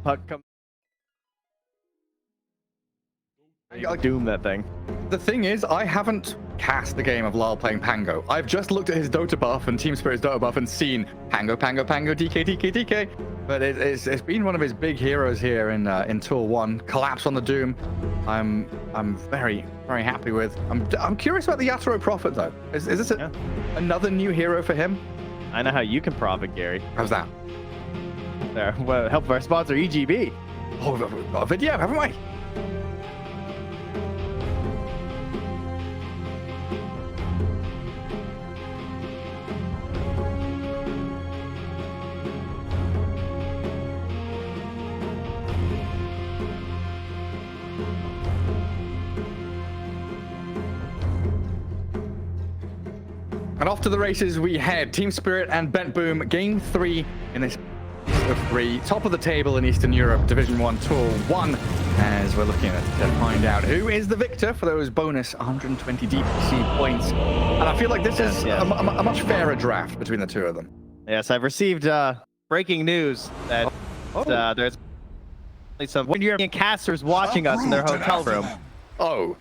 puck comes. You doom that thing. The thing is, I haven't cast the game of Lyle playing Pango. I've just looked at his Dota buff and Team Spirit's Dota buff and seen Pango, Pango, Pango, DK, DK, DK. But it's been one of his big heroes here in Tour 1. Collapse on the Doom. I'm very, very happy with. I'm curious about the Yatoro Prophet though. Is this another new hero for him? I know how you can profit, Gary. How's that? There, well, help our sponsor EGB. Oh, we've got a video, haven't we? And off to the races we head. Team Spirit and BetBoom, game 3 in this of 3. Top of the table in Eastern Europe, Division 1 Tour 1. As we're looking to find out who is the victor for those bonus 120 DPC points. And I feel like this is a much fairer draft between the two of them. Yes, I've received breaking news that there's some European casters watching us in their hotel room. Oh.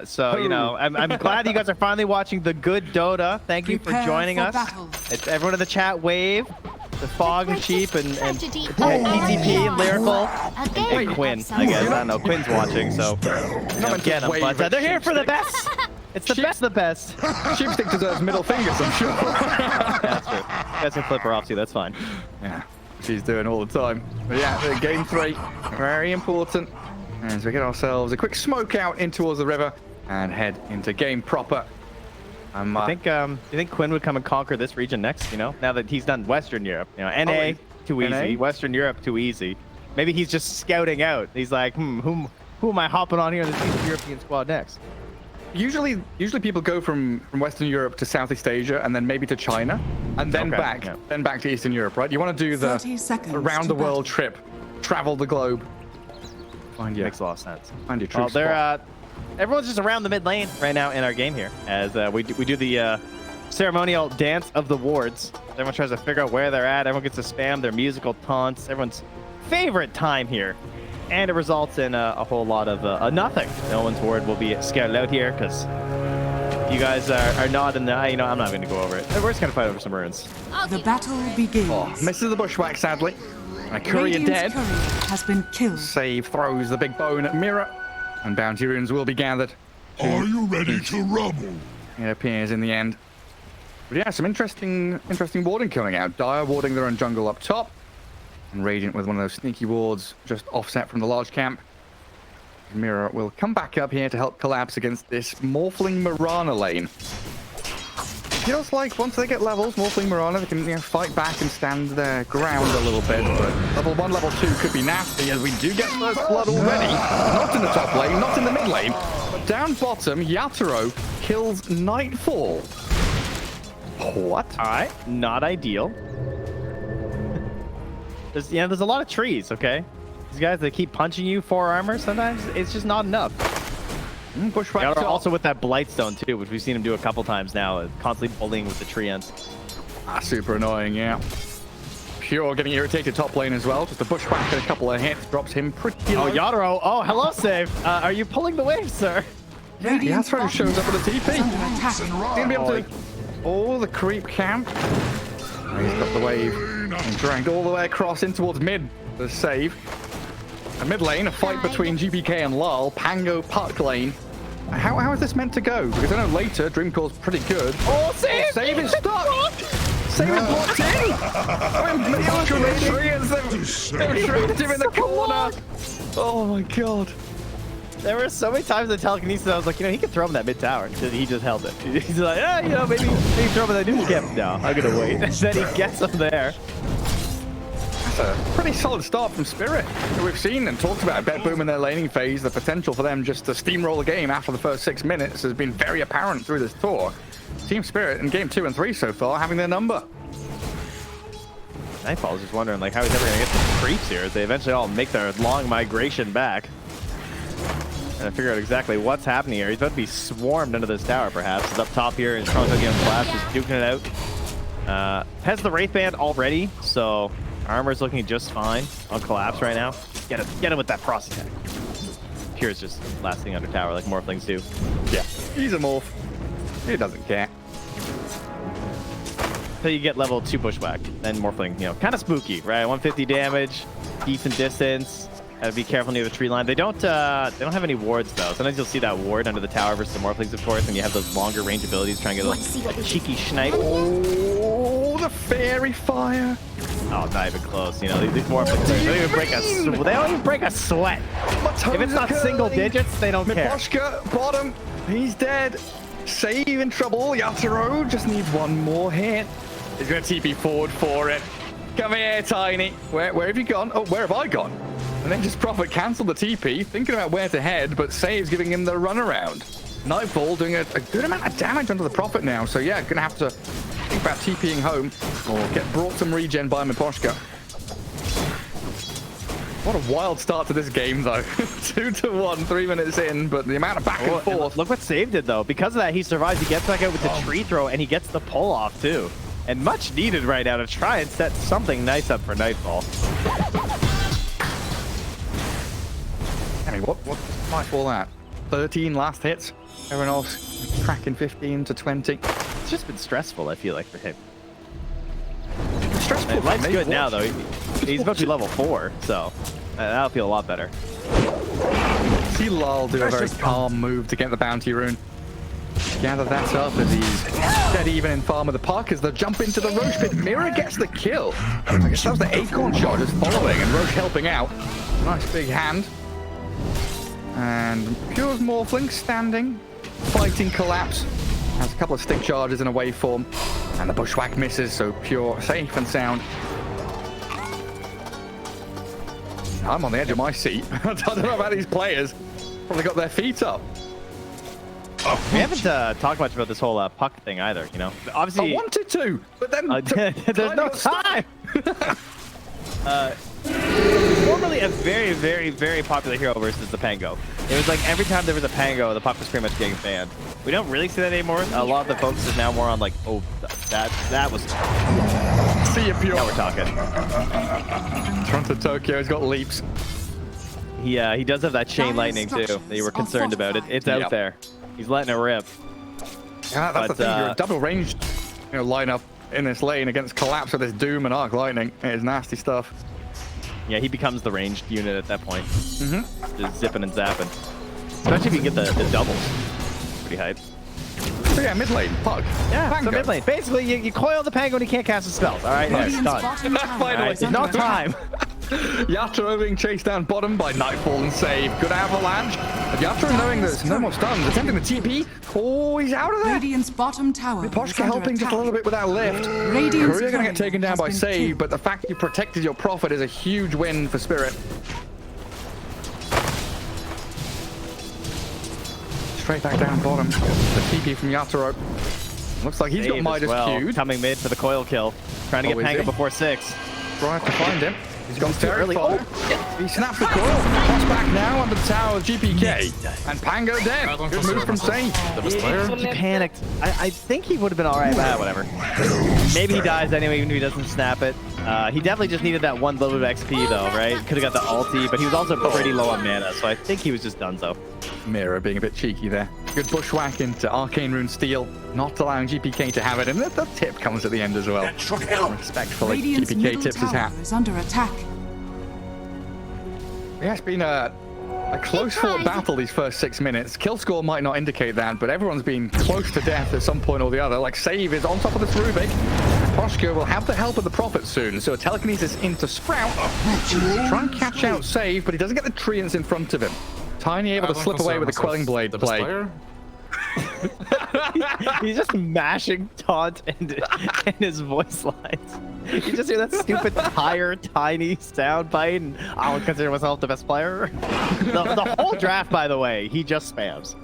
So, you know, I'm glad you guys are finally watching the good Dota. Thank you for joining us. It's everyone in the chat, Wave, the Fog and Sheep, and ETP, and Lyrical, and Quinn, I guess. I don't know, Quinn's watching, so get them. But they're here for the best. It's the best of the best. Sheepstick deserves middle fingers, I'm sure. Yeah, that's true. You guys can flip her off too, that's fine. Yeah, she's doing all the time. But yeah, game 3, very important. As we get ourselves a quick smoke out in towards the river and head into game proper. I think, do you think Quinn would come and conquer this region next, you know? Now that he's done Western Europe. You know, NA, too easy. Western Europe, too easy. Maybe he's just scouting out. He's like, who am I hopping on here in this Eastern European squad next? Usually people go from Western Europe to Southeast Asia and then maybe to China and then back to Eastern Europe, right? You want to do the around the world trip, travel the globe. Makes a lot of sense. Find your true spot. Everyone's just around the mid lane right now in our game here, as we do the ceremonial dance of the wards. Everyone tries to figure out where they're at. Everyone gets to spam their musical taunts. Everyone's favorite time here, and it results in a whole lot of nothing. No one's ward will be scared out here because you guys are not in the. You know, I'm not going to go over it. We're just going to fight over some runes. The battle begins. Oh, misses the bushwhack, sadly. A courier dead. Has been killed. Save throws the big bone at Mirror, and bounty runes will be gathered. Are you ready to rumble? It appears in the end. But yeah, some interesting warding coming out. Dire warding their own jungle up top, and Radiant with one of those sneaky wards just offset from the large camp. Mirror will come back up here to help collapse against this Morphling Mirana lane. Feels like once they get levels, Morphling Mirana, they can fight back and stand their ground a little bit. But level 1, level 2 could be nasty, as we do get first blood already. Not in the top lane, not in the mid lane, but down bottom, Yatoro kills Nightfall. What? All right, not ideal. There's a lot of trees. Okay, these guys, they keep punching you 4 armor. Sometimes it's just not enough. Bushwhack also with that Blightstone too, which we've seen him do a couple times now, constantly bullying with the tree ends. Super annoying, yeah. Pure getting irritated top lane as well. Just a bushwhack and a couple of hits drops him pretty low. Oh, Yatoro. Oh, hello, save. Are you pulling the wave, sir? Yeah, Yatoro shows up with a TP. He's gonna be able to. Oh, the creep camp. He's got the wave and dragged all the way across in towards mid. The save. A mid lane, a fight between GPK and Lal. Pango puck lane. How is this meant to go? Because I know later Dreamcall's pretty good. Oh, save! Save is stuck! Save is blocked in! They've trapped him in the corner! Oh my god. There were so many times in the telekinesis I was like, you know, he could throw him that mid tower. He just held it. He's like, yeah, you know, maybe throw him that new camp. No, I'm gonna wait. And then he gets him there. A pretty solid start from Spirit. We've seen and talked about BetBoom in their laning phase. The potential for them just to steamroll a game after the first 6 minutes has been very apparent through this tour. Team Spirit in game 2 and 3 so far having their number. Nightfall is just wondering like how he's ever gonna get some creeps here as they eventually all make their long migration back. And I figure out exactly what's happening here. He's about to be swarmed into this tower perhaps. He's up top here and trying to get him flash, just duking it out. Has the Wraith Band already, so Armor's looking just fine on collapse right now. Get it with that frost attack. Pure's just lasting under tower like Morphlings do. Yeah, he's a morph. He doesn't care. So you get level 2 bushwhack, then Morphling, you know, kind of spooky, right? 150 damage, decent distance. Gotta be careful near the tree line. They don't have any wards though. Sometimes you'll see that ward under the tower versus the Morphlings, of course, and you have those longer range abilities trying to get those cheeky snipe. Oh, the fairy fire. Oh, not even close. You know, these Morphlings, they don't even break a sweat. If it's not single digits, they don't care. Miposhka, bottom. He's dead. Save in trouble. Yatoro just needs one more hit. He's going to TP forward for it. Come here, Tiny. Where have you gone? Oh, where have I gone? And then just Prophet cancelled the TP, thinking about where to head, but Save's giving him the runaround. Nightfall doing a good amount of damage onto the Prophet now, so yeah, going to have to think about TPing home or get brought some regen by Miposhka. What a wild start to this game, though. 2-1, 3 minutes in, but the amount of back and forth. Look what Save did, though. Because of that, he survives. He gets back out with the tree throw, and he gets the pull off, too. And much needed right now to try and set something nice up for Nightfall. I mean, what's Nightfall at? 13 last hits. Everyone else cracking 15 to 20. It's just been stressful, I feel like, for him. Stressful. Life's good now, though. He's about to be level 4, so that'll feel a lot better. See Lal do a very calm move to get the bounty rune. Gather that up as he's dead even in farm of the park as they jump into the Roche pit. Mira gets the kill. I guess that was the acorn shot just following and Roche helping out. Nice big hand. And Pure's Morphling standing, fighting collapse. Has a couple of stick charges in a waveform. And the bushwhack misses, so Pure safe and sound. I'm on the edge of my seat. I don't know about these players. Probably got their feet up. We haven't talked much about this whole puck thing either, you know? Obviously, I wanted to, but then there's no time. Formerly a very, very, very popular hero versus the Pango. It was like every time there was a Pango, the puck was pretty much getting banned. We don't really see that anymore. A lot of the focus is now more on like, oh, that was. See you, Pure. Now we're talking. Toronto Tokyo's got leaps. He does have that chain lightning too. That you were concerned about. It's out there. He's letting it rip. Yeah, that's the thing. You're a double ranged, lineup in this lane against collapse with this Doom and Arc Lightning. It is nasty stuff. Yeah, he becomes the ranged unit at that point. Just zipping and zapping. Especially if you get the doubles. Pretty hype. So yeah, mid lane, Pug. Yeah, Pango. so mid lane. Basically, you coil the Pango and he can't cast his spells. All right, it's done. Finally, There's no time. Yatoro being chased down bottom by Nightfall and Save. Good avalanche. But Yatoro knowing there's no more stuns, attempting the TP. Oh, he's out of there. Radiant's bottom tower. Miposhka helping just a little bit with that lift. Radiant's Korea going to get taken down by Save, killed. but the fact you protected your Prophet is a huge win for Spirit. Straight back down bottom. The TP from Yatoro. Looks like he's got Midas queued. Coming mid for the coil kill. Trying to get Pango before 6. Trying to find him. He's gone too early. Oh, he snaps the coil. Toss back now under the tower with GPK. And Pango dead. Good move from Save. He panicked. I think he would have been all right, but whatever. Maybe he dies anyway, even if he doesn't snap it. He definitely just needed that one little bit of XP, though, right? Could have got the ulti, but he was also pretty low on mana, so I think he was just done so. Mira being a bit cheeky there. Good bushwhack into Arcane Rune Steel, not allowing GPK to have it, and the tip comes at the end as well. Respectfully, Radiant's GPK middle tips his hat. tower is under attack. Yeah, it's been a close-fought battle these first 6 minutes. Kill score might not indicate that, but everyone's been close to death at some point or the other. Like, Save is on top of this Rubik. Miposhka will have the help of the Prophet soon, so a telekinesis into Sprout. Try and catch out Save, but he doesn't get the treants in front of him. Tiny able to slip away with a Quelling Blade play. He's just mashing taunt in his voice lines. You just hear that stupid higher tiny sound bite, and I would consider myself the best player. The whole draft, by the way, he just spams.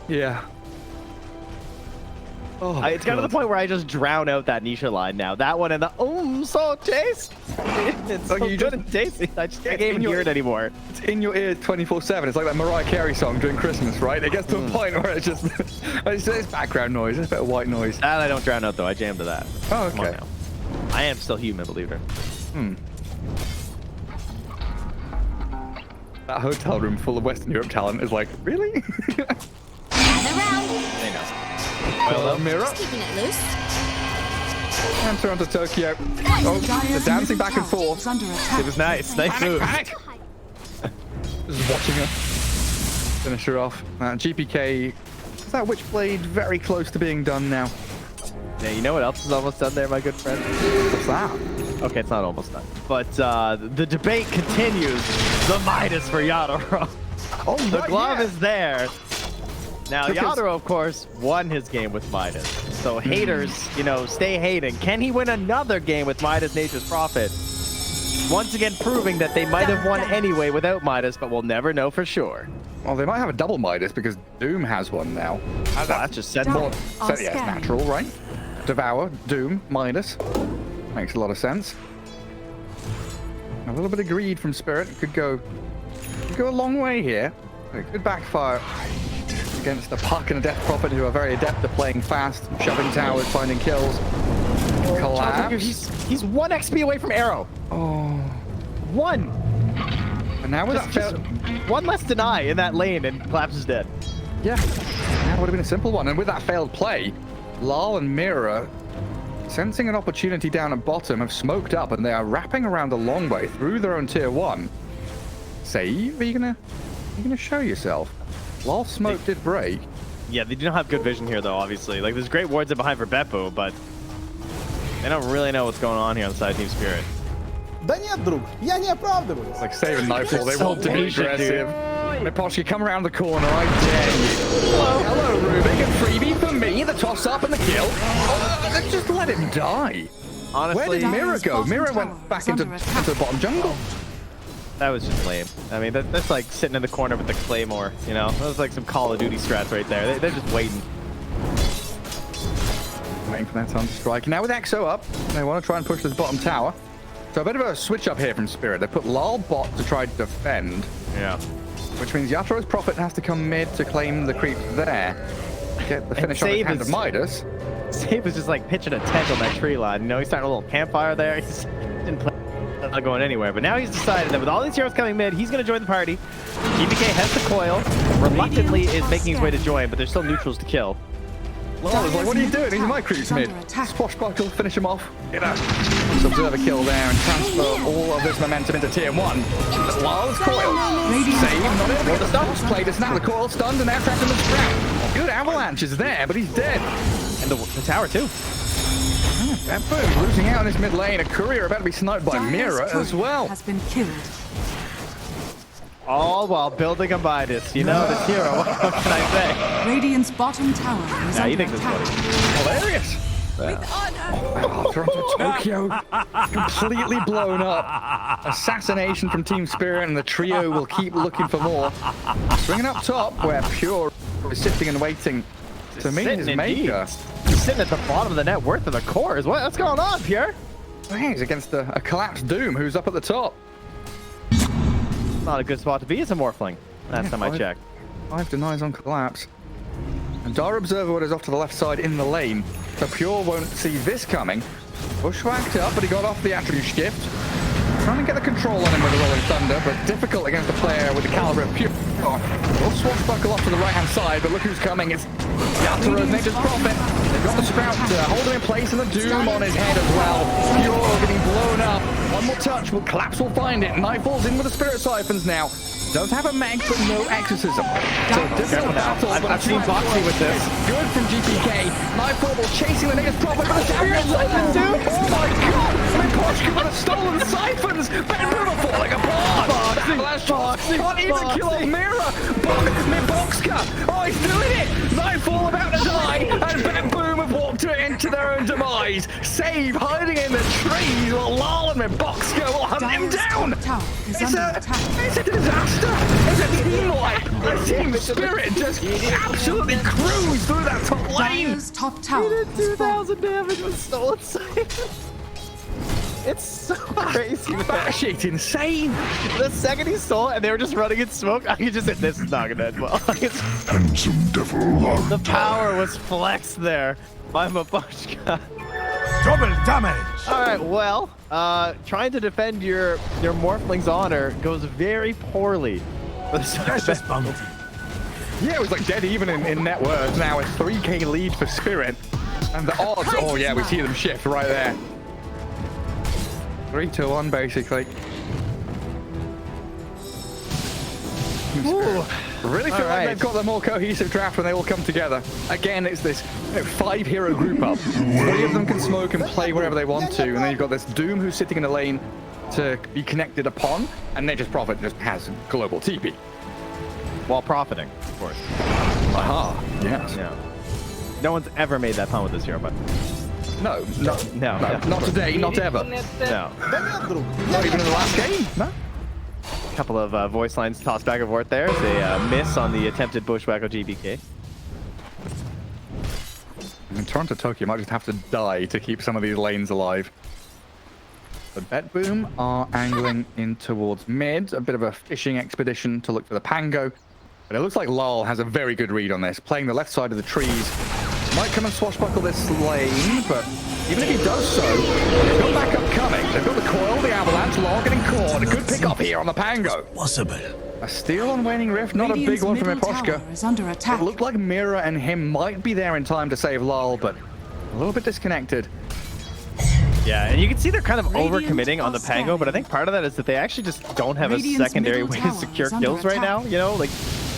Yeah. Oh, It's gotten to the point where I just drown out that Nisha line now. That one and the so tasty. It's so good and tasty. I can't even hear it anymore. It's in your ear 24/7. It's like that Mariah Carey song during Christmas, right? It gets to a point where it's just it's background noise. It's a bit of white noise. That I don't drown out though. I jam to that. Oh, Come on okay. now. I am still human, believe it. That hotel room full of Western Europe talent is like, really? Gather round. They know. Well, Mira. Just keeping it loose. And Toronto, Tokyo. Oh, they're dancing back and forth. Is under attack. It was nice. Nice move. Panic! Just watching her. Finish her off. GPK. Is that Witchblade very close to being done now? Yeah, you know what else is almost done there, my good friend? What's that? Okay, it's not almost done. But the debate continues. The Midas for Yadoro. Oh, The glove is there. Now, Because- Yadoro, of course, won his game with Midas. So haters, you know, stay hating. Can he win another game with Midas Nature's Prophet? Once again proving that they might have won anyway without Midas, but we'll never know for sure. Well, they might have a double Midas because Doom has one now. That's just said Double. more. So, yeah, it's natural, right? Devour, Doom, Midas. Makes a lot of sense. A little bit of greed from Spirit could go a long way here. It could backfire against a Puck and a Death Prophet who are very adept at playing fast, shoving towers, finding kills. Collapse. He's 1 XP away from Arrow. Oh. 1. And now with that Just failed... 1 less deny in that lane and Collapse is dead. Yeah. That would have been a simple one. And with that failed play, Lal and Mira, sensing an opportunity down at bottom, have smoked up and they are wrapping around the long way through their own tier 1. Save? Are you gonna show yourself? Lal smoke did break. Yeah, they do not have good vision here, though, obviously. Like, there's great wards in behind for BetBoom, but they don't really know what's going on here on the side of Team Spirit. Да нет, друг, я не оправдываюсь. Like saving Nightfall, they So want to be patient, aggressive. Miposhki, come around the corner, I dare you. Hello, Rubik, a freebie for me, the toss up and the kill. Oh, just let him die. Where Honestly, did Mira go? Bottom Mira tower went back is into under attack. the bottom jungle. that was just lame. I mean, that's like sitting in the corner with the Claymore, you know? That was like some Call of Duty strats right there. They're just waiting. Waiting for that time to strike. Now with Exo up, they want to try and push this bottom tower. So a bit of a switch up here from Spirit. They put Lal bot to try to defend, Yeah. which means Yatoro's Prophet has to come mid to claim the creep there. Get the finish on the Save hand is- of Midas. Save was just like pitching a tent on that tree line. You know, he's starting a little campfire there. He's didn't play, not going anywhere. But now he's decided that with all these heroes coming mid, he's going to join the party. GPK has the coil. Reluctantly is making his way to join, but there's still neutrals to kill. Lal is like, what are you doing? He's my creeps mid. Swashbuckle, finish him off. You know, let's observe a kill there and transfer all of this momentum into tier 1. But Lal's coil. Save, not it. Well, the stuff played us now. The coil stunned and they're trapped in the scrap. Good avalanche is there, but he's dead. And the tower, too. BetBoom losing out in his mid lane. A courier about to be sniped by Mira as well. Has been killed. All while building a Midas. You know, this hero. What can I say? Radiant's bottom tower is Now, you under think this is attack. funny. Hilarious. Oh, Toronto, Tokyo, completely blown up. Assassination from Team Spirit, and the trio will keep looking for more. Swinging up top, where Pure is sitting and waiting to meet his Sitting indeed. maker. He's sitting at the bottom of the net worth of the cores. What's going on, Pierre? He's against a collapsed Doom, who's up at the top. Not a good spot to be as a Morphling. Last time I five- checked. 5 denies on collapse. And Dara Observer is off to the left side in the lane. So Pure won't see this coming. Bushwhacked up, but he got off the attribute shift. Trying to get the control on him with the Rolling Thunder, but difficult against a player with the caliber of Pure. Will swashbuckle off to the right-hand side, but look who's coming. It's Yatoro's Nature's Prophet. They've got the Sprout holding in place and the Doom on his head as well. Pure getting blown up. One more touch, will Collapse will find it. Nightfall's in with the Spirit Siphons now. Does have a mag, but no exorcism. So difficult battle, but I've seen Boxy with this. good from GPK. Nightfall chasing the Nature's Prophet, but the Spirit Siphons, dude! Oh my god! Miposhki with the stolen Siphons! BetBoom are falling apart! Boxy! Can't even kill off Mira! Miposhka! Oh, he's doing it! Nightfall about to die, and BetBoom have walked into their own demise. Save hiding in the trees while Lal and Miposhka will hunt him Dire's down! top tower is It's under attack. a disaster! It's a team wipe! The Team Spirit just absolutely cruise through that top lane! Dire's top tower is fallen. 2,000 damage with stolen sight. It's so crazy, man. Batshit insane! The second he stole it and they were just running in smoke, I could just say, this is not gonna end well. Handsome devil The art. power was flexed there by Mabushka. Double damage. All right, well, trying to defend your Morphling's honor goes very poorly. Precious bounty. Yeah, it was like dead even in net worth. Now it's 3k lead for Spirit. And the odds, oh yeah, we see them shift right there. 3-1 basically. Ooh. Really feel like they've got the more cohesive draft when they all come together. Again, it's this 5-hero group up. 3 of them can smoke and play wherever they want to, and then you've got this Doom who's sitting in a lane to be connected upon, and Nature's Prophet just has global TP. While profiting, of course. Aha, yes. Yeah. No one's ever made that pun with this hero, but No, not today, not ever. no. Daniel Druk. Not even in the last game. No. A couple of voice lines tossed back and forth there. It's a miss on the attempted Bushwhacker GBK. And Toronto Tokyo might just have to die to keep some of these lanes alive. But BetBoom are angling in towards mid, a bit of a fishing expedition to look for the Pango. But it looks like Lal has a very good read on this, playing the left side of the trees. Might come and swashbuckle this lane, but even if he does so, they've got backup coming. They've got the coil, the avalanche, Lal getting caught. A good pick up here on the Pango. Possible. A steal on Waning Rift, not a big one from Eposhka. Is under attack. It looked like Mira and him might be there in time to save Lal, but a little bit disconnected. Yeah, and you can see they're kind of Radiant overcommitting on the Pango, but I think part of that is that they actually just don't have a Radiant's secondary middle way to tower secure is under kills right now. attack. You know, like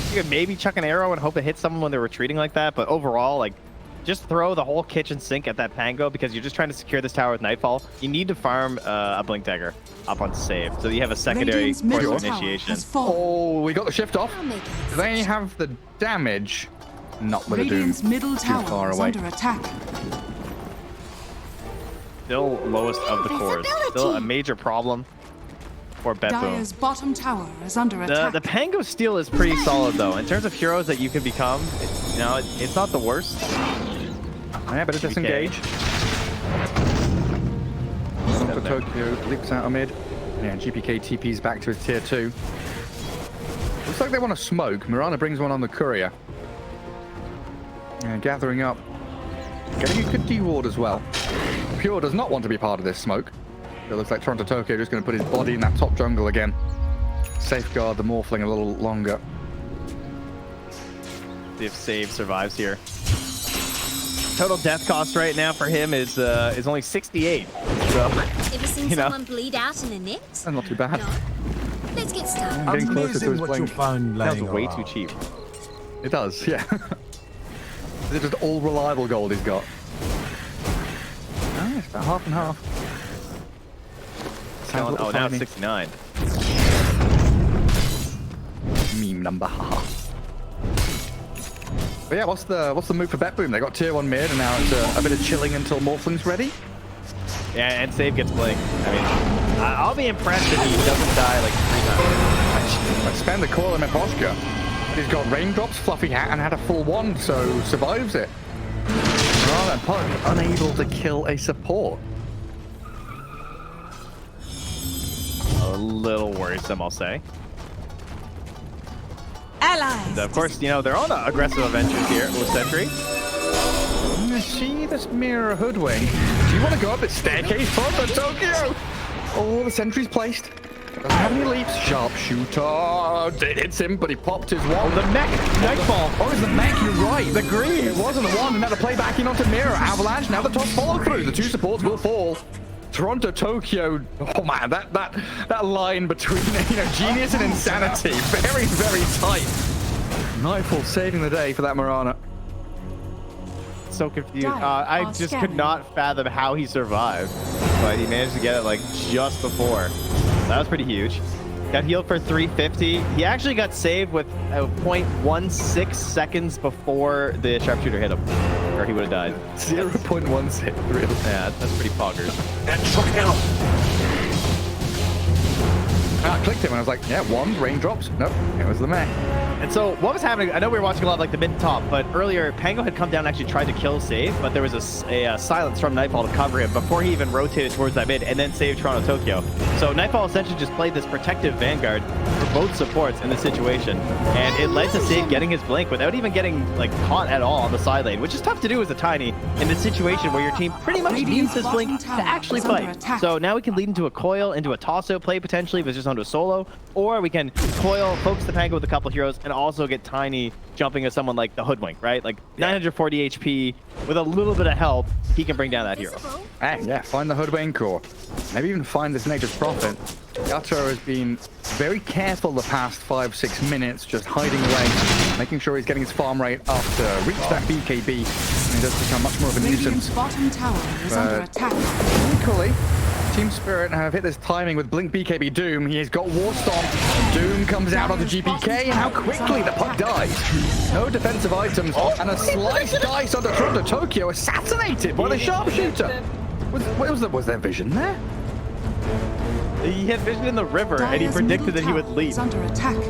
you could maybe chuck an arrow and hope it hits someone when they're retreating like that, but overall, like just throw the whole kitchen sink at that Pango because you're just trying to secure this tower with Nightfall. You need to farm a Blink Dagger up on save, so you have a secondary Radiant's middle course of tower initiation. has fallen. Oh, we got the shift off. I'll make it. They have the damage. Not with a Doom. Radiant's middle Too tower far is away. under attack. Still lowest of the cores. Still a major problem for BetBoom. Dyer's bottom tower is under attack. The Pango steal is pretty solid though. In terms of heroes that you can become, it's not the worst. Yeah, better disengage. Toronto Tokyo leaps out of mid. Yeah, GPK TP's back to his tier 2. Looks like they want to smoke. Mirana brings one on the courier. Yeah, gathering up. Getting a good D-ward as well. Pure does not want to be part of this smoke. It looks like Toronto Tokyo just going to put his body in that top jungle again. Safeguard the Morphling a little longer. See if Save survives here. Total death cost right now for him is only 68. So, Ever seen someone bleed out in a net? That's not too bad. No. Let's get started. Getting closer to Amazing his what you blink. found that was lying way around. too cheap. It does, yeah. It's just all reliable gold he's got. Oh, it's about half and half. Sounds a little Oh, now it's tiny. 69. Meme number, haha. But yeah, what's the move for BetBoom? They got tier 1 mid, and now it's a bit of chilling until Morphling's ready. Yeah, and Save gets Blink. I mean, I'll be impressed if he doesn't die like 3 times. I spend the coil in Eposhka. He's got raindrops, fluffy hat, and had a full wand, so survives it. Rather than Pug, unable to kill a support. A little worrisome, I'll say. Allies. And of course, they're on aggressive adventures here with Sentry. See this mirror hoodwink. Do you want to go up this staircase for Tokyo? Oh, the sentry's placed. Doesn't have any leaps. Sharpshooter. It hits him, but he popped his wand. The mech, Nightfall. Oh, it's the mech, you're right. The green. It wasn't the one. And now the play back in onto Mirror. Avalanche, now the top follow through. The 2 supports will fall. Toronto Tokyo. Oh man, that line between genius and insanity. Very, very tight. Nightfall saving the day for that Mirana. So confused. Dire I are just could scanning. not fathom how he survived, but he managed to get it like just before. That was pretty huge. Got healed for 350. He actually got saved with 0.16 seconds before the sharpshooter hit him, or he would have died. 0.16, really. Yeah, that's pretty poggers. I clicked him and I was like, yeah, wand, raindrops. Nope, it was the mech. And so what was happening, I know we were watching a lot of like the mid and top, but earlier Pango had come down and actually tried to kill Save, but there was a silence from Nightfall to cover him before he even rotated towards that mid and then saved Toronto Tokyo. So Nightfall essentially just played this protective Vanguard, both supports in this situation, and it led to Save getting his blink without even getting like caught at all on the side lane, which is tough to do as a Tiny in this situation where your team pretty much needs this blink to actually fight. So now we can lead into a coil, into a toss-out play potentially if it's just onto a solo, or we can coil, focus the Pango with a couple heroes, and also get Tiny jumping as someone like the Hoodwink, right? Like 940 HP with a little bit of help, he can bring down that hero. Hey, yeah, find the Hoodwink or maybe even find this Nature's Prophet. Yatoro has been very careful the past 5-6 minutes, just hiding away, making sure he's getting his farm rate up to reach that BKB, and he does become much more of a nuisance. Bottom tower is under attack. Equally, Team Spirit have hit this timing with Blink BKB Doom. He has got War Stomp. Doom comes out on the GPK, and how quickly the puck dies. No defensive items, and a sliced dice on the front of Tokyo, assassinated by the sharpshooter. Was there vision there? He had vision in the river, and he predicted that he would leap. Under attack.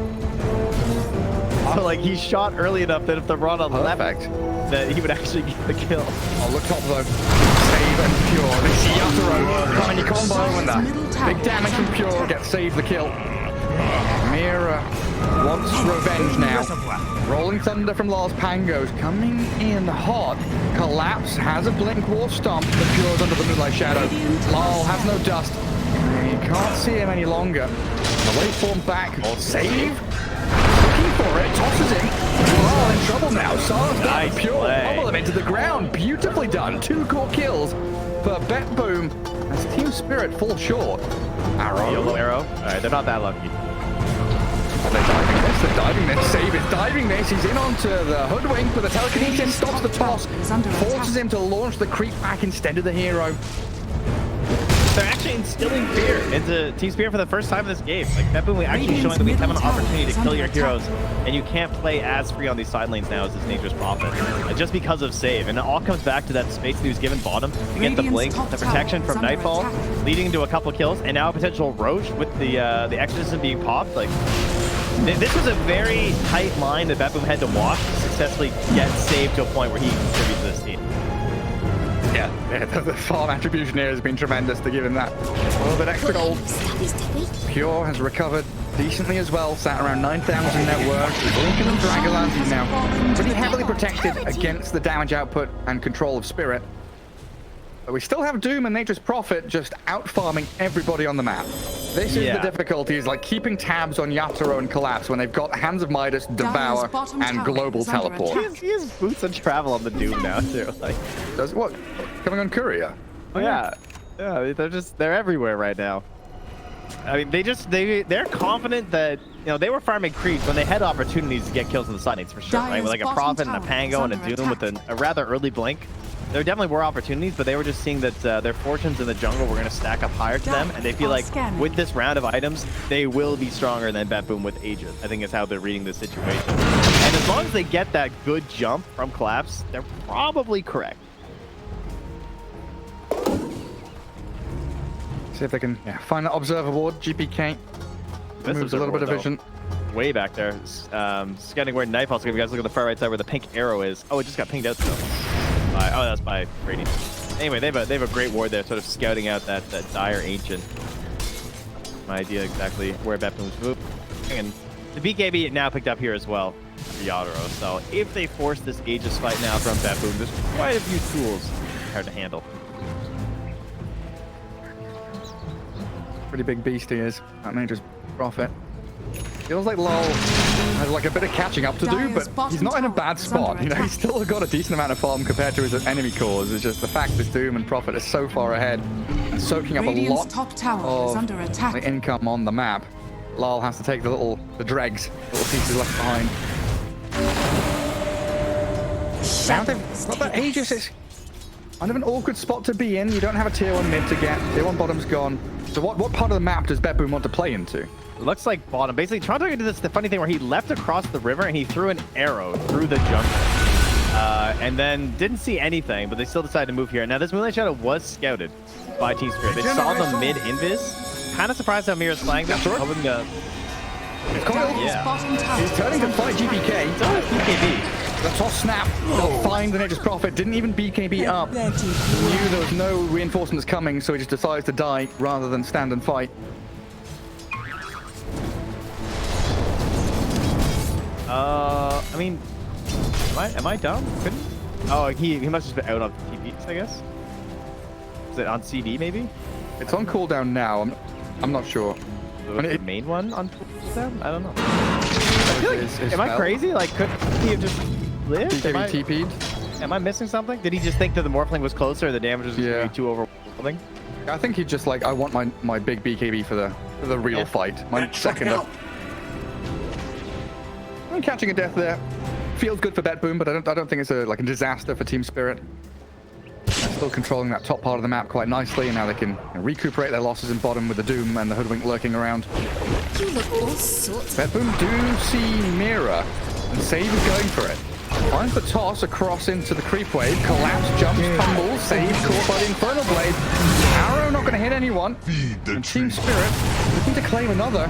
So like he shot early enough that if the run on left, that he would actually get the kill. Oh, look top though. Save and Pure. They see Yatoro coming combo with that. Big damage from Pure gets save the kill. Mira wants revenge now. Rolling Thunder from Lars Pangos coming in hot. Collapse has a Blink War Stomp. The Pure's under the Moonlight Shadow. Lal has no dust. You can't see him any longer. The waveform back. Save. Looking for it. Tosses him. Lal in trouble now. Sar's got the Pure. Bubble him into the ground. Beautifully done. 2 core kills for BetBoom as Team Spirit fall short. Arrow. Yellow arrow. All right, they're not that lucky. Are they diving this? They're diving this. Save is diving this. He's in onto the Hoodwink, but the telekinesis stops the toss. Forces him to launch the creep back instead of the hero. They're actually instilling fear into Team Spirit for the first time in this game. Like BetBoom actually showing that we have an opportunity to kill your heroes, and you can't play as free on these side lanes now as this Nature's Prophet, just because of save. And it all comes back to that space that he was given bottom to get the blink, the protection from Nightfall, leading into a couple kills, and now a potential Roche with the Exorcism being popped. Like this was a very tight line that BetBoom had to walk to successfully get saved to a point where he contributes to this team. Yeah, the farm attribution here has been tremendous to give him that a little bit extra gold. Pure has recovered decently as well, sat around 9,000 net worth. Lincoln and Dragolanti now pretty heavily protected against the damage output and control of Spirit. But we still have Doom and Nature's Prophet just out-farming everybody on the map. This is the difficulty, is like keeping tabs on Yatoro and Collapse when they've got Hands of Midas, Devour, and Global Teleport. He has boots and travel on the Doom now too. Like, does what? Coming on Courier? Oh yeah, they're everywhere right now. I mean, they're confident that they were farming creeps when they had opportunities to get kills in the side lanes for sure, right? With like a Prophet and a Pango and a Doom with a rather early blink. There definitely were opportunities, but they were just seeing that their fortunes in the jungle were going to stack up higher to them, and they feel like with this round of items, they will be stronger than BetBoom with Aegis. I think is how they're reading this situation. And as long as they get that good jump from Collapse, they're probably correct. See if they can find that Observer Ward. GPK moves a little bit of vision. Way back there. Scanning where Nightfall's going to be. Guys, look at the far right side where the pink arrow is. Oh, it just got pinged out still. Oh, that's by Radiant. Anyway, they have a great ward there, sort of scouting out that dire ancient. My idea exactly where BetBoom's moved. And the BKB now picked up here as well for Yatoro. So if they force this Aegis fight now from BetBoom, there's quite a few tools hard to handle. Pretty big beast he is. That Nature's Prophet. Feels like Lol has like a bit of catching up to do, but he's not in a bad spot. He's still got a decent amount of farm compared to his enemy cores. It's just the fact that Doom and Prophet are so far ahead and soaking up a lot of the income on the map. Lol has to take the dregs, little pieces left behind. Now they've got that Aegis. It's kind of an awkward spot to be in. You don't have a tier 1 mid to get. Tier 1 bottom's gone. So what part of the map does BetBoom want to play into? It looks like bottom. Basically, Toronto did the funny thing where he left across the river and he threw an arrow through the jungle. And then didn't see anything, but they still decided to move here. Now, this Moonlight Shadow was scouted by Team Spirit. They saw the mid-invis. Kind of surprised how Mira's playing this. Hoping to... He's turning to fight GPK. It's only BKB. The toss snap. They'll find the Nature's Prophet. Didn't even BKB up. Knew there was no reinforcements coming, so he just decides to die rather than stand and fight. I mean, am I dumb? Couldn't? Oh, he must have been out on TVs, I guess. Is it on CD maybe? It's on cooldown now. I'm not sure. The main one on cooldown? I don't know. His Am I spell. crazy? Like, couldn't he have just lived? He TP'd. Am I missing something? Did he just think that the Morphling was closer? The damage was going to be too overwhelming? I think he's just like, I want my big BKB for the real fight. My second up. I'm catching a death there. Feels good for BetBoom, but I don't think it's a disaster for Team Spirit. They're still controlling that top part of the map quite nicely, and now they can recuperate their losses in bottom with the Doom and the Hoodwink lurking around. You look all sorts of... BetBoom do see Mira, and Save is going for it. Finds the toss across into the creep wave. Collapse, jumps, tumbles. Save caught by the Infernal Blade. Arrow not going to hit anyone. And Team Spirit looking to claim another.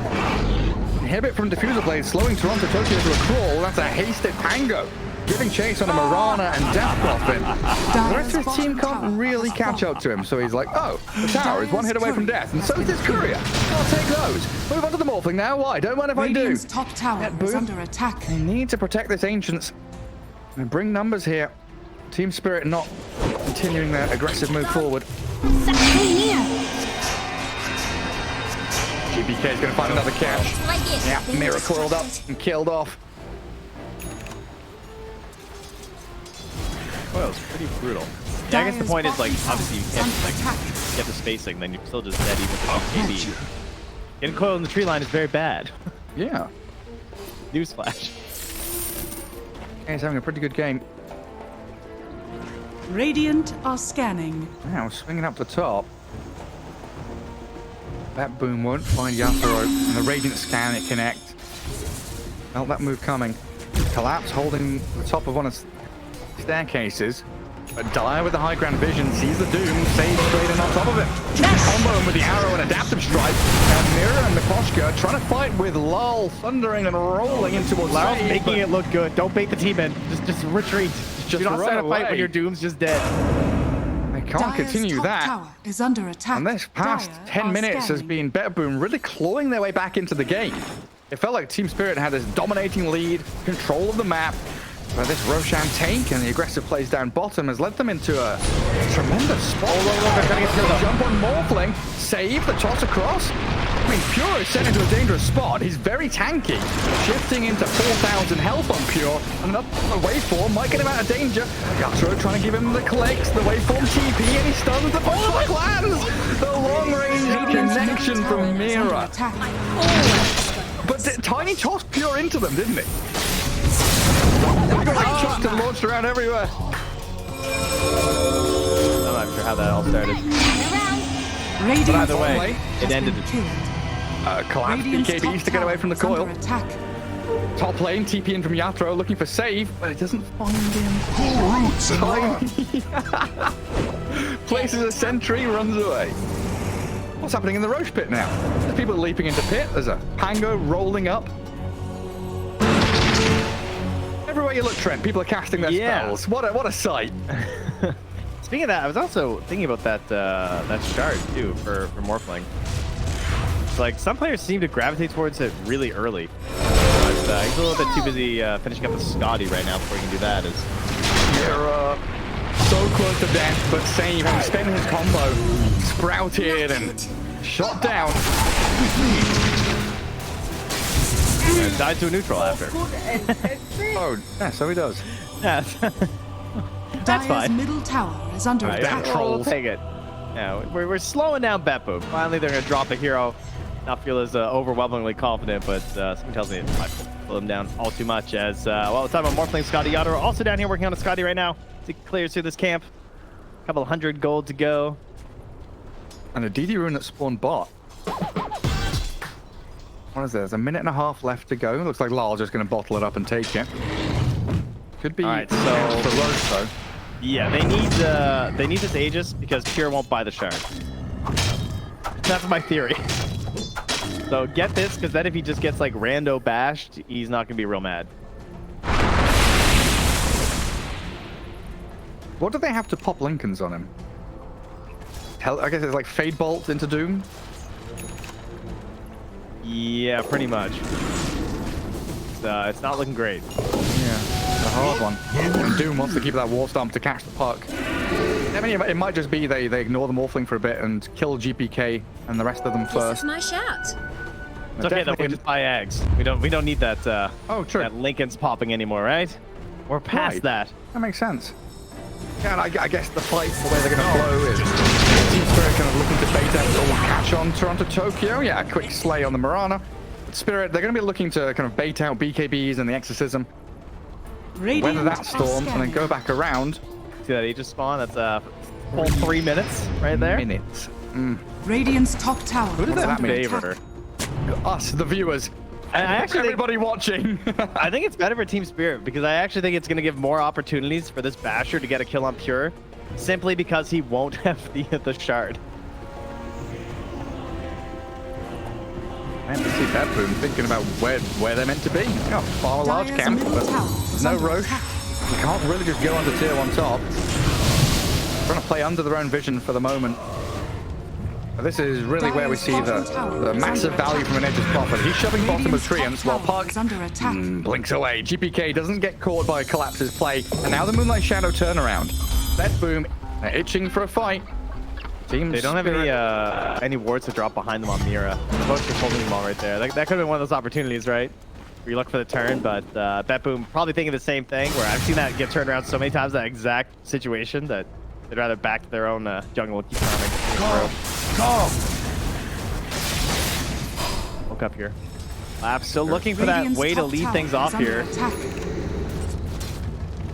Inhibit from Diffuser Blade, slowing Toronto Tokyo to a crawl. That's a hasted Tango. Giving chase on a Marana and Death Coffin. The rest of his team can't really catch up to him, so he's like, oh, the tower is one hit away from death, and so is this courier. I'll take those. Move on to the Morphling now. Why? Don't mind if I do. Radiant's top tower is under attack. They need to protect this Ancients and bring numbers here. Team Spirit not continuing their aggressive move forward. GBK is going to find another catch. Yeah, Mira coiled up and killed off. Well, it's pretty brutal. Yeah, I guess the point is, like, obviously you can't get the spacing, then you're still just dead even with the KD. Getting coiled in the tree line is very bad. Yeah. Newsflash. He's having a pretty good game. Radiant are scanning. Now swinging up the top. That boom won't find Yasuo, and the Radiant scan it connect. Felt that move coming. Collapse holding the top of one of the staircases. But Dire with the high ground vision sees the Doom, saves straight in on top of it. Combo him with the arrow and adaptive strike. And Mira and Mikoshka trying to fight with Lull, thundering and rolling into a Lyle's making it look good. Don't bait the team in. Just retreat. Just do not start a run fight when away. your Doom's just dead. They can't continue top that. Tower is under attack. And this past Dire 10 are minutes has scanning. been BetBoom really clawing their way back into the game. It felt like Team Spirit had this dominating lead, control of the map, but this Roshan tank and the aggressive plays down bottom has led them into a tremendous spot. They're trying to get the jump on Morphling, save the toss across. I mean, Pure is sent into a dangerous spot. He's very tanky, shifting into 4,000 health on Pure, and up the waveform might get him out of danger. Yasuo trying to give him the clicks, the waveform TP, and he stuns the Bushwhack lands. The long-range connection from Mira. But Tiny tossed Pure into them, didn't he? He got like chucked and launched around everywhere. I'm not sure how that all started. Radiant But either way, has it ended been it. killed. Collapse Radiant's BKBs top to get away from the tower is coil. under attack. Top lane, TP in from Yatro, looking for save, but it doesn't find him. Places a sentry, runs away. What's happening in the Roche pit now? There's people leaping into pit. There's a Pango rolling up. Everywhere you look, Trent, people are casting their spells. What a sight. Speaking of that, I was also thinking about that shard too for Morphling. It's like some players seem to gravitate towards it really early. But he's a little bit too busy finishing up with Scotty right now before he can do that. You're so close to death, but Save having spent his combo, sprouted and shot down. And died to a neutral after. Oh, yeah, so he does. Yeah. That's Dire's fine. middle tower is under Alright, attack. we'll take it. Yeah, we're slowing down BetBoom. Finally, they're going to drop a hero. Not feel as overwhelmingly confident, but something tells me it might slow them down all too much. As well, it's time on Morphling Scotty Yatoro. Also down here working on a Scotty right now. He clears through this camp. A couple 100 gold to go. And a DD rune that spawned bot. What is there? There's a minute and a half left to go. Looks like Lar's just going to bottle it up and take it. Could be. All right, so for Roche though. Yeah, they need this Aegis because Pure won't buy the shard. That's my theory. So get this, because then if he just gets like rando bashed, he's not gonna be real mad. What do they have to pop Lincolns on him? I guess it's like Fade Bolt into Doom. Yeah, pretty much. it's not looking great. Yeah, it's a hard one. And Doom wants to keep that War Stomp to catch the puck. I mean, it might just be they ignore the Morphling for a bit and kill GPK and the rest of them This first. is my shout. It's okay though. We just buy eggs. We don't need that. Oh, true. That Lincoln's popping anymore, right? We're past Right. that. That makes sense. Yeah, and I guess the fight, the way they're going to flow is Team Spirit kind of looking to bait out or catch on Toronto Tokyo. Yeah, a quick slay on the Marana. But Spirit, they're going to be looking to kind of bait out BKBs and the Exorcism. Weather that storm and then go back around. See that Aegis spawn? That's full 3 minutes right there. Minutes. Radiant's top tower. Who does is that under favor? attack. Us, the viewers. I actually think, Everybody watching. I think it's better for Team Spirit because I actually think it's going to give more opportunities for this Basher to get a kill on Pure, simply because he won't have the shard. Man, to see BetBoom thinking about where they're meant to be. Yeah, far a large Dire's camp, middle but tower there's is no under Roche. attack. You can't really just go onto tier 1 top. Trying to play under their own vision for the moment. But this is really where we see the massive value from an Edge's Prophet. He's shoving bottom of Treants while Park is under attack. blinks away. GPK doesn't get caught by Collapse's play. And now the Moonlight Shadow turnaround. BetBoom itching for a fight. Team They don't have any wards to drop behind them on Mira. Both are holding them all right there. That could have been one of those opportunities, right? Where you look for the turn, but BetBoom probably thinking the same thing. Where I've seen that get turned around so many times, that exact situation, that they'd rather back to their own jungle and keep farming. Look up here. Lab still looking for that Radiant's way to top lead tower things is off under here. attack.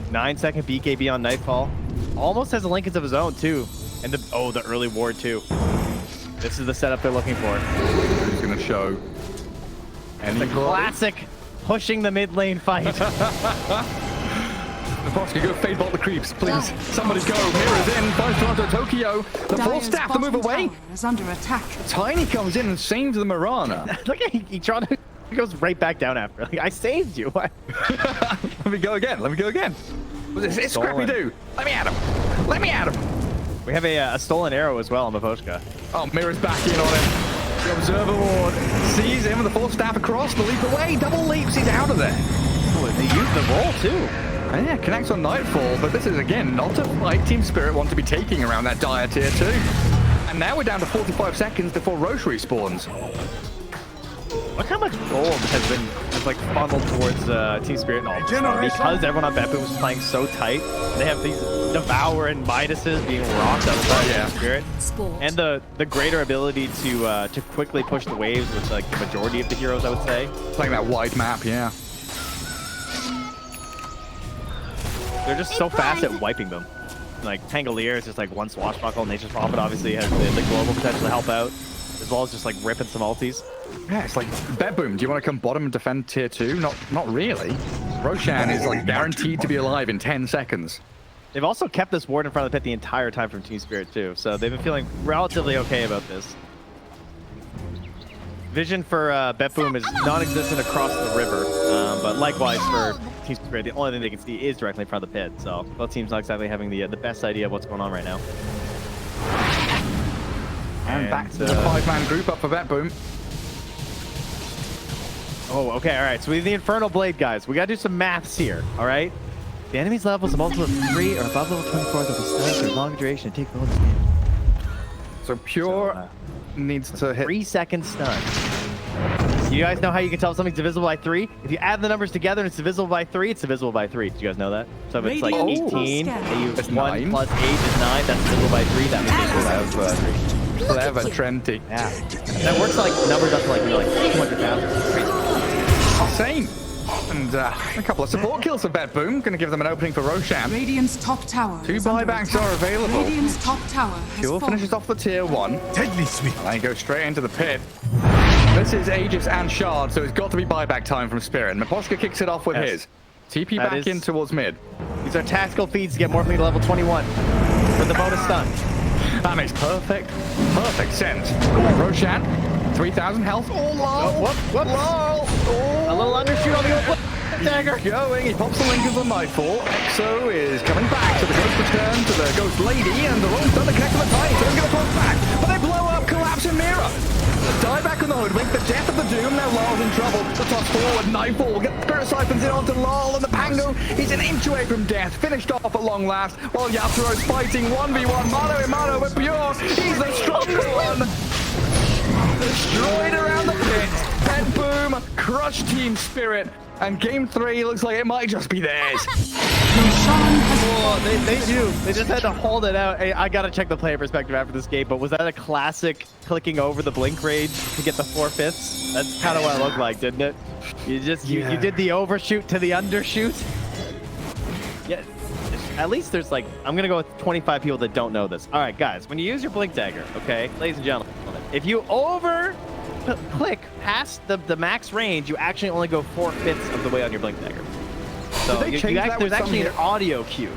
9-second BKB on Nightfall. Almost has a Lincolns of his own too. And the early ward too. This is the setup they're looking for. Who's going to show? And the classic pushing the mid lane fight. Naposki, go fade bolt the creeps, please. Somebody go. Mira's in. Finds Toronto Tokyo. The full Dire's staff to move bottom away. tower is under attack. Tiny comes in and saves the Marana. Look at he tried to. He goes right back down after. Like, I saved you. Let me go again. Let me go again. It's Scrappy Doo. Let me at him. Let me at him. We have a stolen arrow as well on Maposhka. Oh, Mira's back in on him. The Observer Ward sees him with the full staff across. The leap away. Double leaps. He's out of there. Oh, they use the roll too. And yeah, connects on Nightfall, but this is, again, not a fight Team Spirit want to be taking around that dire tier 2. And now we're down to 45 seconds before Roche respawns. Look how much gold has been like funneled towards Team Spirit and all this stuff. Because everyone on BetBoom was playing so tight. They have these Devour and Midases being rocked outside Team Spirit, Sport. and the greater ability to quickly push the waves with like the majority of the heroes, I would say. Playing that wide map, yeah. They're just so fast at wiping them. Like Tangolier is just like one swashbuckle, and Nature's Prophet obviously has the global potential to help out, as well as just like ripping some ultis. Yeah, it's like, BetBoom, do you want to come bottom and defend tier 2? Not really. Roshan is like guaranteed to be alive in 10 seconds. They've also kept this ward in front of the pit the entire time from Team Spirit too, so they've been feeling relatively okay about this. Vision for BetBoom is non-existent across the river, but likewise for Team Spirit, the only thing they can see is directly in front of the pit, so both teams not exactly having the best idea of what's going on right now. And back to the 5-man group up for BetBoom. Oh, okay, all right. So we have the Infernal Blade, guys. We got to do some maths here, all right? The enemy's levels a multiple of 3 or above level 24 that will be stunned for longer duration and take bonus damage. So Pure needs to hit 3-second stun. You guys know how you can tell if something's divisible by 3? If you add the numbers together and it's divisible by 3, it's divisible by 3. Did you guys know that? So if it's like Radiant 18, plus and you It's 1 9. plus 8 is 9, that's divisible by 3. That means it's divisible by 3. clever Trenty. Yeah. That works like numbers up to like 200,000. Same. And a couple of support kills for BetBoom. Going to give them an opening for Roshan. Radiant's top tower. 2 is under buybacks attack. are available. Radiant's top tower has Pure fallen. finishes off the tier 1. Deadly sweet. And they go straight into the pit. This is Aegis and Shard, so it's got to be buyback time from Spirit. Maposhka kicks it off with Yes. his. TP That back is- in towards mid. These are tactical feats to get Morphling to level 21 for the bonus stun. That makes perfect sense. Roshan, 3,000 health. Oh, lol. Whoops. Lol. A little undershoot on the old play. dagger. Going, he pops the link of the Nightfall. Exo is coming back, so the Ghost return to the Ghost Lady, and the Rolling Thunder connects to the Titan, so he's going to push back, but they blow up, collapse and mirror. The dieback on the Hoodwink, the death of the Doom, now Lol's in trouble. The toss forward, Nightfall will get Spirit Siphons in onto Lol, and the Pango, he's an inch away from death, finished off at long last, while Yaturo's fighting 1v1, mano a mano with Pure, he's the stronger one. Destroyed around the pit, BetBoom, Crush Team Spirit, and game 3 looks like it might just be theirs. They do. They just had to hold it out. Hey, I gotta check the player perspective after this game, but was that a classic clicking over the blink rage to get the 4/5? That's kind of what it looked like, didn't it? You just you did the overshoot to the undershoot. Yeah. At least there's like, I'm gonna go with 25 people that don't know this. All right, guys, when you use your blink dagger, okay, ladies and gentlemen, if you click past the max range, you actually only go 4/5 of the way on your blink dagger. So there's actually an audio cue.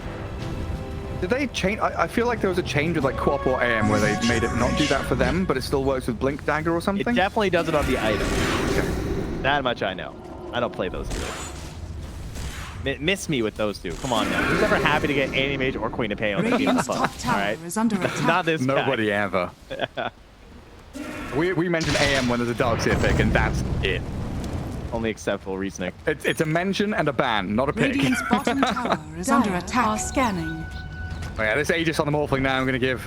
Did they change? I feel like there was a change with like Co-op or AM where they made it not do that for them, but it still works with blink dagger or something. It definitely does it on the item. Okay. That much I know. I don't play those two. Miss me with those two. Come on now. Who's ever happy to get Annie Mage or Queen of Pain on the game? Radiant's top tower is under attack. Not this guy. Nobody ever. We mentioned AM when there's a dog tier pick, and that's it. Only acceptable reasoning. It's a mention and a ban, not a pick. Radiant's bottom tower is under attack. Scanning. Oh yeah, this Aegis on the Morphling now, I'm going to give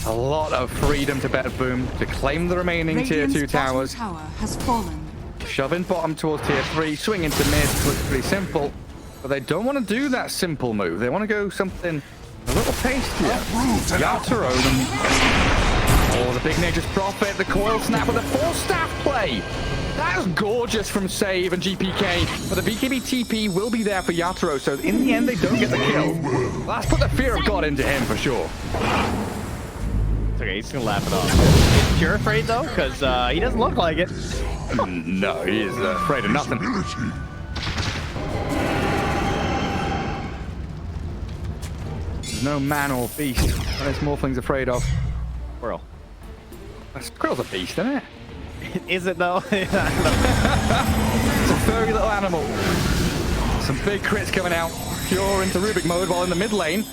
a lot of freedom to BetBoom to claim the remaining tier 2 towers. Tower has fallen. Shove in bottom towards tier 3, swing into mid, looks pretty simple. But they don't want to do that simple move. They want to go something a little tastier. Yaturo, the big Nature's Prophet, the coil snap with a 4-staff play. That was gorgeous from Save and GPK, but the BKB TP will be there for Yaturo, so in the end they don't get the kill. Let's put the fear of God into him for sure. It's okay, he's gonna laugh it off. Is Pure afraid though? Because he doesn't look like it. No, he is afraid of nothing. There's no man or beast that this Morphling's afraid of. Squirrel. Squirrel's a beast, isn't it? Is it though? It's a furry little animal. Some big crits coming out. Pure into Rubik mode while in the mid lane.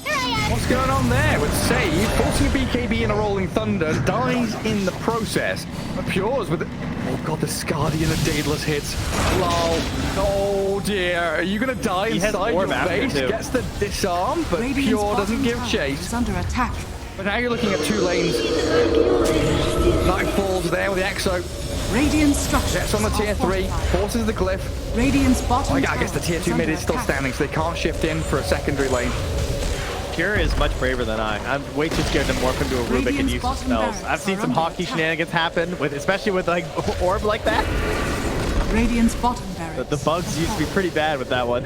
What's going on there with Save? Forcing a BKB in a Rolling Thunder. Dies in the process. But Pure's with... Oh god, the Scardy and the Daedalus hits. Lol. Oh dear. Are you going to die inside your base? Gets the disarm, but Radiant's Pure doesn't give tower chase. is under attack. But now you're looking at 2 lanes. Nightfall's there with the Exo. Radiant structures. Jets on the tier 3. Forces the glyph. Radiant's bottom I guess the tier 2 mid is still standing, so they can't shift in for a secondary lane. Pure is much braver than I. I'm way too scared to morph into a Rubik and use the spells. I've seen some hockey shenanigans happen, especially with like orb like that. Radiant's bottom barracks. But the bugs used to be pretty bad with that one.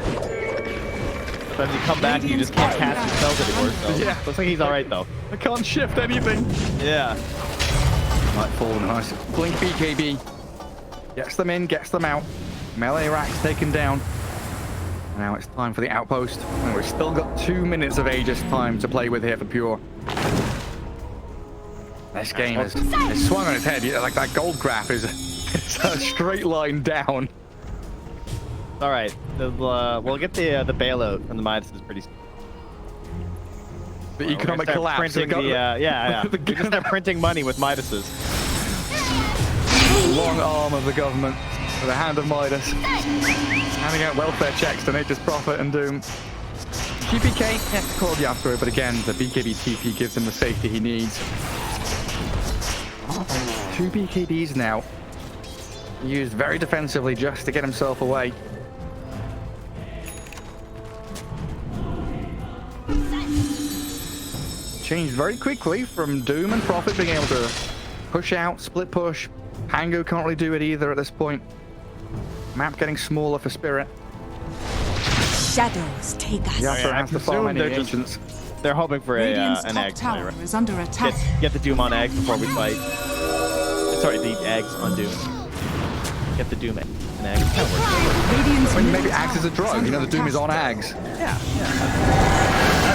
Sometimes you come back and you just can't cast your spells anymore. So. Yeah. Looks like he's alright though. I can't shift anything. Yeah. Nightfall, nice. Blink BKB. Gets them in, gets them out. Melee racks taken down. Now it's time for the outpost. And we've still got 2 minutes of Aegis time to play with here for Pure. This game is swung on its head. Like that gold graph is it's a straight line down. All right. We'll get the bailout from the Midas is pretty. The economic collapse. Printing yeah. We're gonna start printing money with Midas's. Long arm of the government with a hand of Midas. Handing out welfare checks to Nature's Prophet and Doom. GPK gets called Yasuo, but again, the BKB TP gives him the safety he needs. 2 BKBs now. Used very defensively just to get himself away. Changed very quickly from Doom and Prophet being able to push out, split push. Pango can't really do it either at this point. Map getting smaller for Spirit. Shadows take us. Yasuo has to farm any ancients. They're hoping for Radiant's an top egg. tower is under attack. Get the Doom on eggs before we fight. Sorry, the eggs on Doom. Get the Doom and eggs. Radiant's I mean, maybe middle Ags is a tower drug. under You know, the Doom is on attack. Ags. Yeah.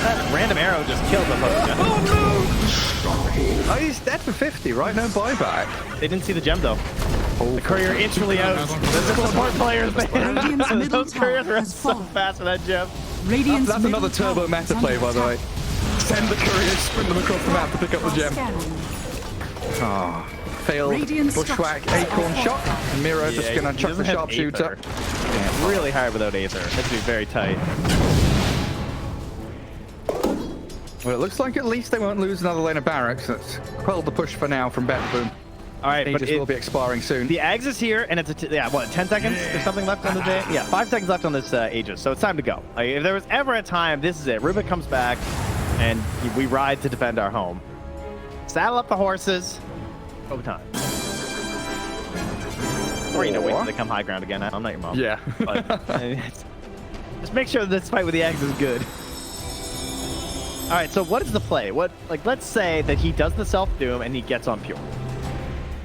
That random arrow just killed the host. Oh no! Oh, he's dead for 50, right? No buyback. They didn't see the gem though. The courier instantly out. Those are support players, man. Radiant's middle Those couriers tower are has so fallen. fast with that gem. Radiant's That's middle another turbo tower meta is play, under by the way. attack. Send the couriers, sprint them across the map to pick up the gem. Ah, failed Radiant bushwhack structures acorn are shot. And Miro just Yeah, gonna he chuck the doesn't have sharpshooter. Aether. Really hard without Aether. Has to be very tight. Well, it looks like at least they won't lose another lane of barracks. That's quelled the push for now from BetBoom. All right, but Aegis will be expiring soon. the Ags is here, and it's what, 10 seconds or something left on the day? Yeah, 5 seconds left on this Aegis, so it's time to go. Like, if there was ever a time, this is it. Rubik comes back, and we ride to defend our home. Saddle up the horses. Overtime. Or, wait till they come high ground again. I'm not your mom. Yeah. But, just make sure this fight with the Ags is good. All right, so what is the play? Let's say that he does the self-doom and he gets on Pure.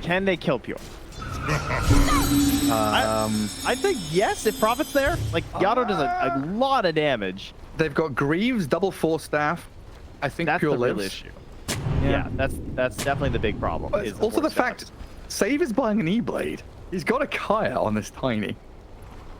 Can they kill Pure? I think yes, if Prophet's there. Like, Yato does a lot of damage. They've got Greaves, double force staff. I think That's Pure the real lives. issue. Yeah, that's definitely the big problem. But is also the force fact, staffs. Save is buying an E-Blade. He's got a Kaya on this Tiny.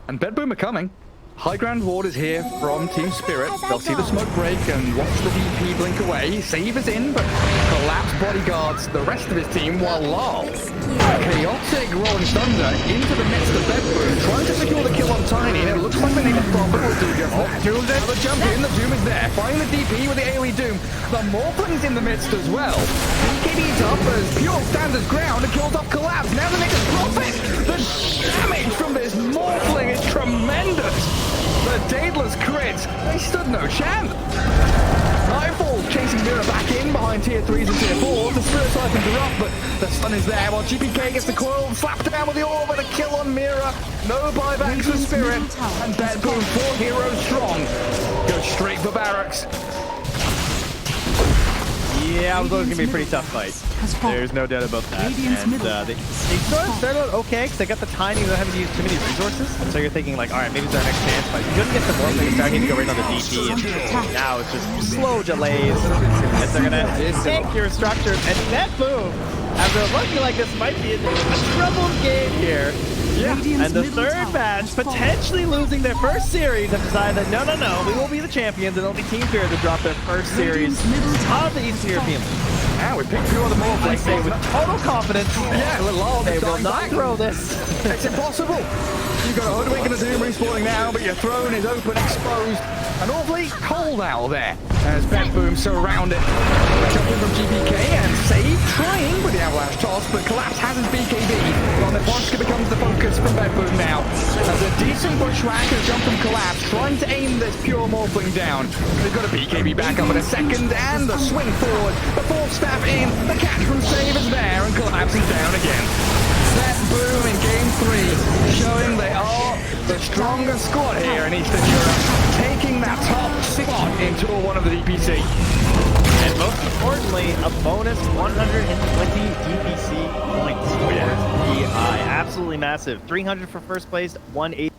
And BetBoom are coming. High ground ward is here from Team Spirit. They'll see the smoke break and watch the DP blink away. Save is in, but Collapse bodyguards the rest of his team while Lol. Chaotic rolling thunder into the midst of BetBoom, trying to secure the kill on Tiny, and it looks like the name of Prophet will do just that. Doom's there, the jump in, the Doom is there. Finding the DP with the AoE Doom. The Morphling's in the midst as well. BKB's up as Pure stands his ground and kills off Collapse. Now the next is Prophet. The damage from this Morphling is tremendous. The Daedalus crits, they stood no chance. Nightfall chasing Mira back in behind tier 3s and tier 4s. The Spirit Siphons are up, but the stun is there while GPK gets the coil, slapped down with the orb and a kill on Mira. No buybacks for Spirit, and BetBoom 4 heroes strong. Go straight for barracks. Yeah, I was going to be a pretty tough fight. There's no doubt about that. And they sort of started out okay because they got the Tiny without having to use too many resources. So you're thinking like, all right, maybe it's our next chance. But if you couldn't get the more, they start hitting to go right on the DP. And now it's just slow delays. And they're going to tank your structures. And BetBoom, after looking like this might be a troubled game here. Yeah. And the third match, potentially losing their first series, have decided that no, we will be the champions, and it'll be Team Spirit to drop their first series of the Eastern European League. Now we pick Pure the Morphling. I say with total confidence, yeah, Lol, they will not throw this. It's impossible. You've got a Hoodwink and a Doom respawning now, but your throne is open, exposed. An awfully cold out there as BetBoom surrounded. Jumping from GPK and Save trying with the Avalanche toss, but Collapse has his BKB. Well, Neponska becomes the focus from BetBoom now. As a decent bushwhack has jumped from Collapse, trying to aim this Pure Morphling down. They've got a BKB back up in a second, and the swing forward. The fourth staff in, the catch from Save is there, and Collapse is down again. BetBoom in game 3, showing they are the strongest squad here in Eastern Europe, taking that top spot in Tour 1 of the DPC. And most importantly, a bonus 120 DPC points for DI. Absolutely massive. 300 for first place, 180.